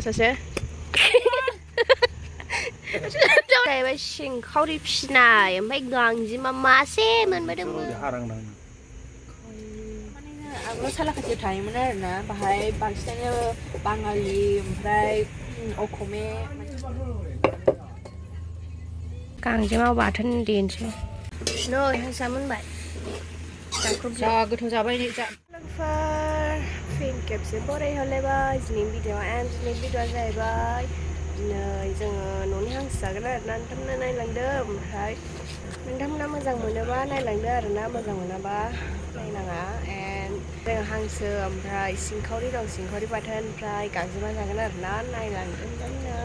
사실 जाहैबाय सिंखावरि फिसिनाय ओमफ्राय गांजेमा मासे मोनबोदोंमोन आगोलाव सालाखाथियाव थायोमोन आरोना बाहाय बांसिनानो बाङालि ओमफ्राय अखमे गांजेमा बाथोन देनोसै नै हांसोआ मोनबाय जा गोथाव जाबाय नै जा फिन खेबसे बरायहरलायबाय दिनैनि भिडिअ एन्ड दिनैनि भिडिअआ जाहैबाय दिनै जोङो न'नि हांसो जागोन आरोना नोंथांमोना नायलांदो ओमफ्राय नोंथांमोना मोजां मोनोबा नायलांदो आरोना मोजां मोनाबा नायनाङा एन्ड जों हांसो ओमफ्राय सिंखावरि दं सिंखावरि बाथोन ओमफ्राय गांजेमा जागोन आरोना नायलांदो नोंथांमोना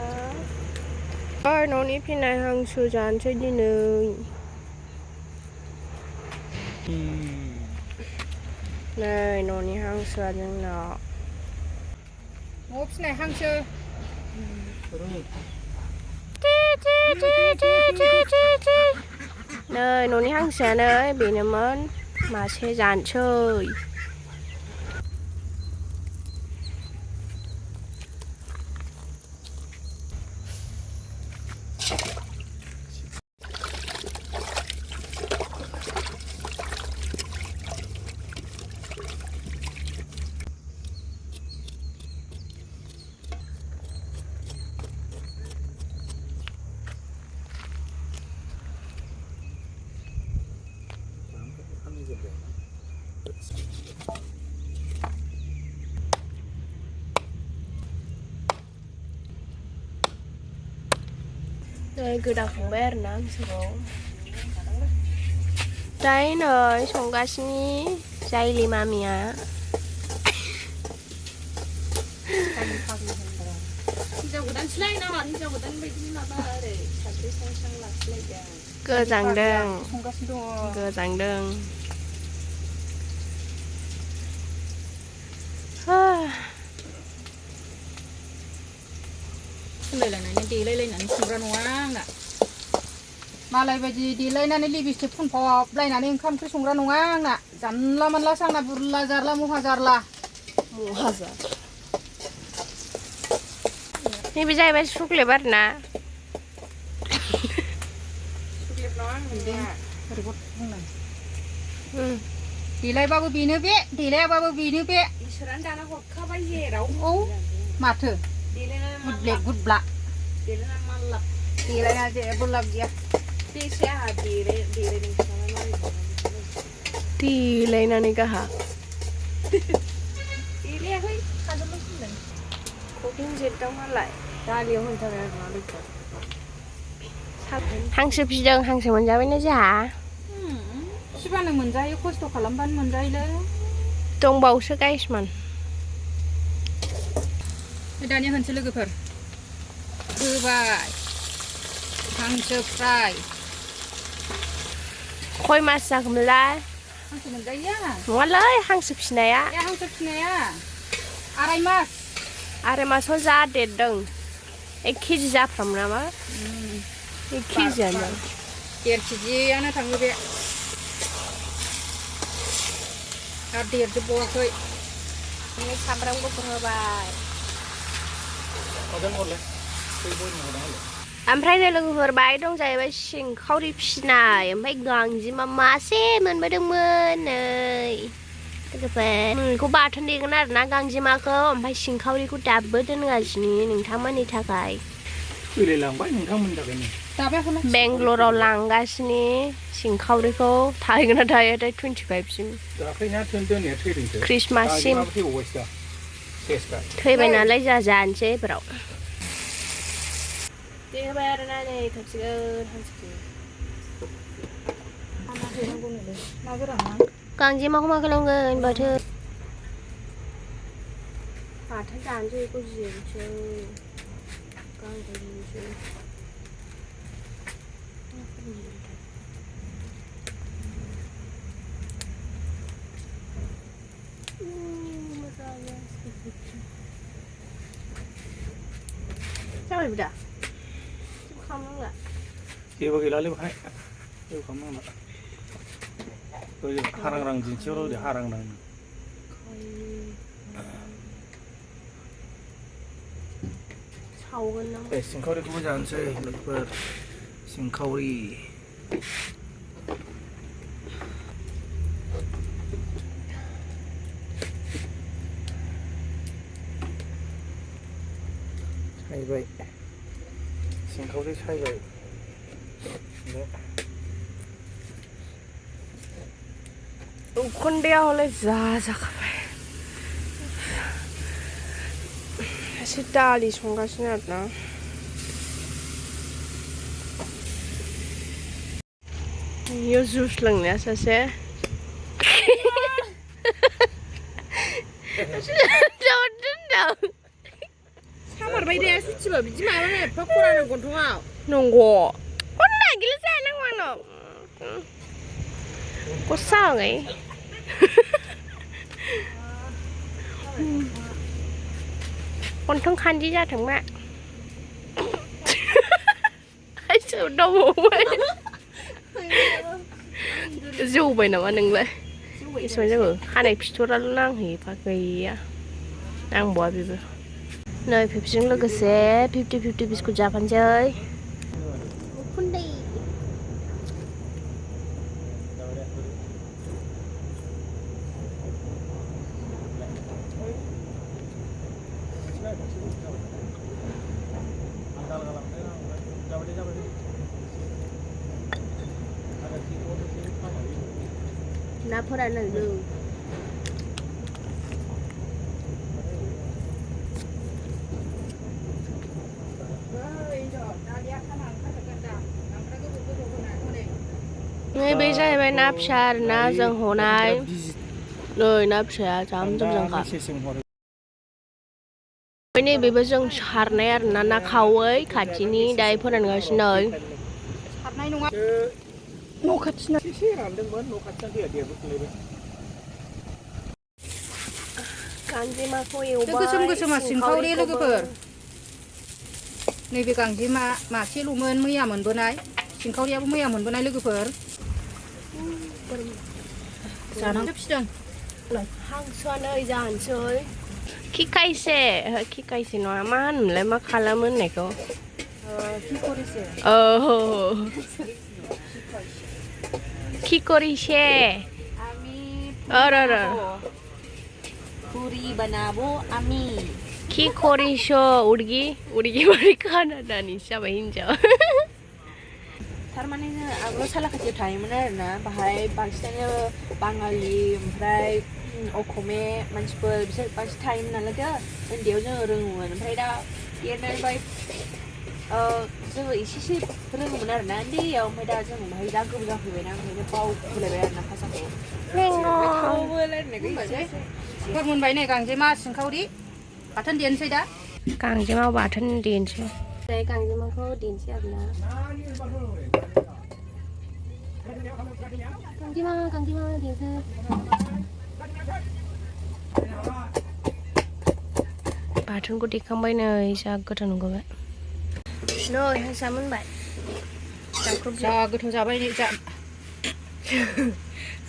न'नि फिनाय हांसो जानोसै दिनै नै न'नि हांसोआ जोंना न'आव फिनाय हांसो नै न'नि हांसोआनो बेनोमोन मासे जानोसै गोदाखांबाय आरोना हांसोखौ दायो नै संगासिनो जायलि मामिया गोजांदों गोजांदों फुनलायलायनानै देलायलायनानै संग्रा नङा आंना मालाय बायदि देलायनानै लिपस्टिक फुनफबलायनानै ओंखाम ओंख्रि संग्रा नङा आंना जानला मानलासो आंना बुरला जारला महा जारला नैबे जाहैबाय सुक्लेब आरोना देलायबाबो बेनो बे देलायाबाबो बेनो बे इसोरानो दाना हरखाबाय जेराव औ माथो गुदले गुदब्ला देलायना जेबो लाब गैया देलायनानै गाहा हांसो फिदों हांसो मोनजाबायना जोंहा फिबानो मोनजायो खस्थ' खालामबानो मोनजायोलै दंबावसो गाइसमोन दानिया होनसै लोगोफोर होबाय हांसो फ्राय खय मास जाखोमोनलाय हांसो मोनजायो नङालै हांसो फिनाया हांसो फिनाया आराय मासाव जा देरदों 1 केजि जाफ्राम नामा 1 केजियानो 1.5 केजियानो थाङो बे आरो देरजोबबावाखै सामब्राम गुफुर होबाय ओमफ्राय नै लोगोफोर बाहाय दं जाहैबाय सिंखावरि फिसिनाय ओमफ्राय गांजेमा मासे मोनबोदोंमोन नै लोगोफोर बेखौ बाथोन देगोन आरोना गांजेमाखौ ओमफ्राय सिंखावरिखौ दाबो दोनगासिनो नोंथांमोननि थाखाय बेंगलराव लांगासिनो सिंखावरिखौ थाहैगोन ना थाहैयाथाय 25 सिम ख्रिस्टमाससिम थैबाय नालाय जोंहा जानोसै एबाराव दे होबाय आरोना नै खोबसिगोन हांसोखौ गांजेमाखौ मा खालामगोन बाथोन जानोसै बेखौ जिरनोसै गांजेनोसै जाबाय बिदा जेबो खालामनांला जेबो गैलालै बाहाय जेबो खालामनांला हारांरां दिन्थिहर हारांरां खावगोन नामा सिंखावरिखौबो जानोसै लोगोफोर सिंखावरि सायबाय सिंखावरि सायबाय उखुन्दैया हले जा जाखाबाय एसे दालि संगासिनो आरोना इयो जुस लोंनाया सासे सामारबाय दे सुथिबा बिदि माबानो एफा खरानो गन्थङाव नंगौ खन नागिरला जानांगौ आंनाव गसाङै गन्थं खान्जि जाथों मा आइसो दावबावबाय जौबाय नामा नोंलाय एसेबां जोङो खानाय फिथराल' नांहैयो एफा गैया नांबावा बेबो नै पेप्सिजों लोगोसे 50-50 बिस्कुट जाफानोसै उखुन्दै ना फोरानो नो बे जाहैबाय ना फिसा आरोना जों हनाय नै ना फिसाया जाम जामखा नैबेबो जों सारनाय आरोना ना खावै खाथिनि दायो फोरानगासिनो सारनाय नङा न' खाथिना एसे रानदोंमोन न' खाथिना दैया देरबोफिनलायबाय गांजेमाखौ बे एवबाय गोसोम गोसोमा सिंखावरि लोगोफोर नैबे गांजेमा मासेल'मोन मैया मोनबोनाय सिंखावरियाबो मैया मोनबोनाय लोगोफोर जानांगौ फिदों हांसोआ नै जानोसै खिखायसे नङा मा होनोमोनलाय मा खालामो होननायखौ खिखरिसे पूरी बनाबो आमी खिखरिसो उर्गि माने कानाडानि जाबाय हिनजाव थारमाने जोङो आगोलाव सालाकाथियाव थायोमोन आरोना बाहाय बांसिनानो बाङालि ओमफ्राय अखमे मानसिफोर बिसोर बांसिन थायोमोन नालाय उन्दैयाव जोङो रोङोमोन ओमफ्राय दा देरनानै जोङो एसेसो रोङोमोन आरोना उन्दैयाव ओमफ्राय दा जों बाहाय जा गोबाव जाफैबायना ओंखायनो बावबोलायबाय आरोना भाषाखौ मोनबाय नै गांजेमा सिंखावरि बाथोन देनोसै दा गांजेमा बाथोन देनोसै गांजेमाखौ देनोसै आरोना गांजेमा देनोसै बाथोनखौ देखांबाय नै जा गोथाव नुगोबाय नै हांसोआ मोनबाय जा गोथाव जाबाय नै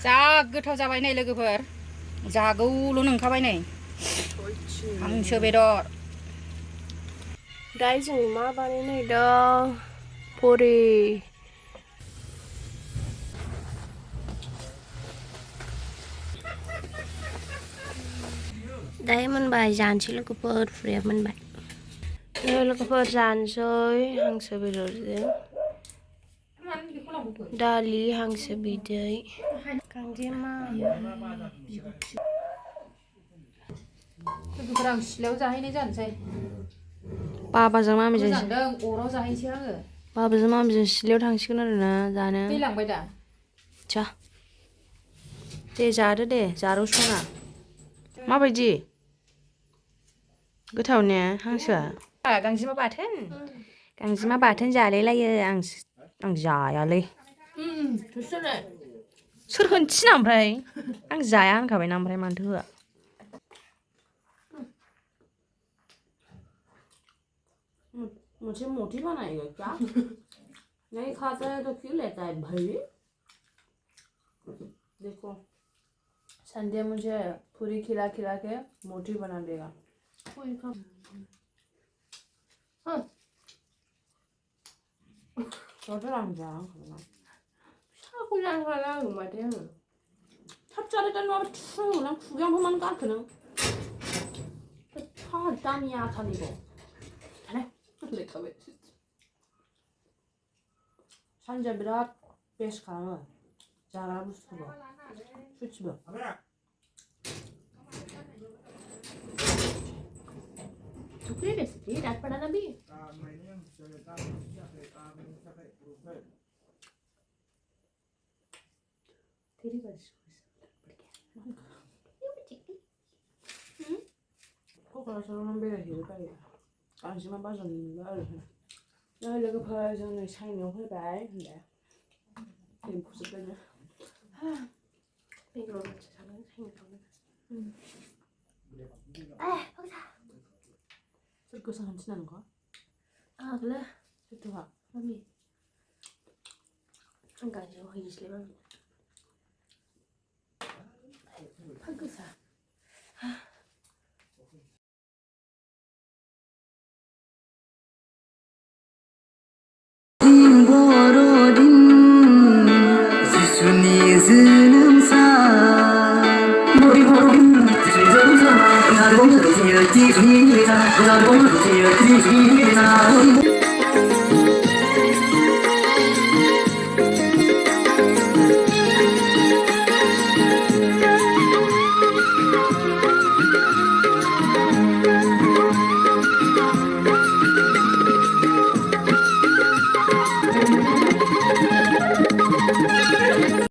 जा गोथाव जाबाय नै लोगोफोर जागौल' नंखाबाय नै हांसो बेदर दायो जों मा बानायनो पुरि दायो मोनबाय जानोसै लोगोफोर पुरिया मोनबाय लोगोफोर जानोसै हांसो बेदरजों दालि हांसो बिदै गांजेमा लोगोफोर आं सिलायाव जाहैनाय जानोसै बाबाजों मामिजों जानदों अराव जाहैनोसै आङो बाबाजों मामिजों सिलायाव थांसिगोन आरोना जानो दैलांबाय दा चा दे जादो दे जारौ सना माबायदि गोथाव ने हांसोआ गांजेमा बाथोन जालायलायो आं जायालै सोर होनो थिना ओमफ्राय आं जाया होनखाबायना ओमफ्राय मानोथो होआ मुझे मोटी बनाएगा क्या नहीं खाता है तो क्यों लेता है भाई देखो संध्या मुझे पूरी खिला के मोटी बना देगा 저들랑 자 그러나 사고장 하나 음악이야. 탑자리다 너 추랑 구경만 가 그는 차 땀이야 다니고 잘해 내가 왜 산자 berat best kamu cara harus coba switch bang Sukli deh sih, daripada nabi. Tiri garis. kok kalau saluran beda hidup kali ya 안심한 빠졌는데 나 내가 봐야 저는 샤이니 회바이 근데 지금 벌써 빼냐 이거 세상은 생각하는. 아, 거기서. 쓸거 사람 지나는 거야? 아, 그래? 좋다 나비. enggak sih, oh iya memang. Bagus ah. Bodo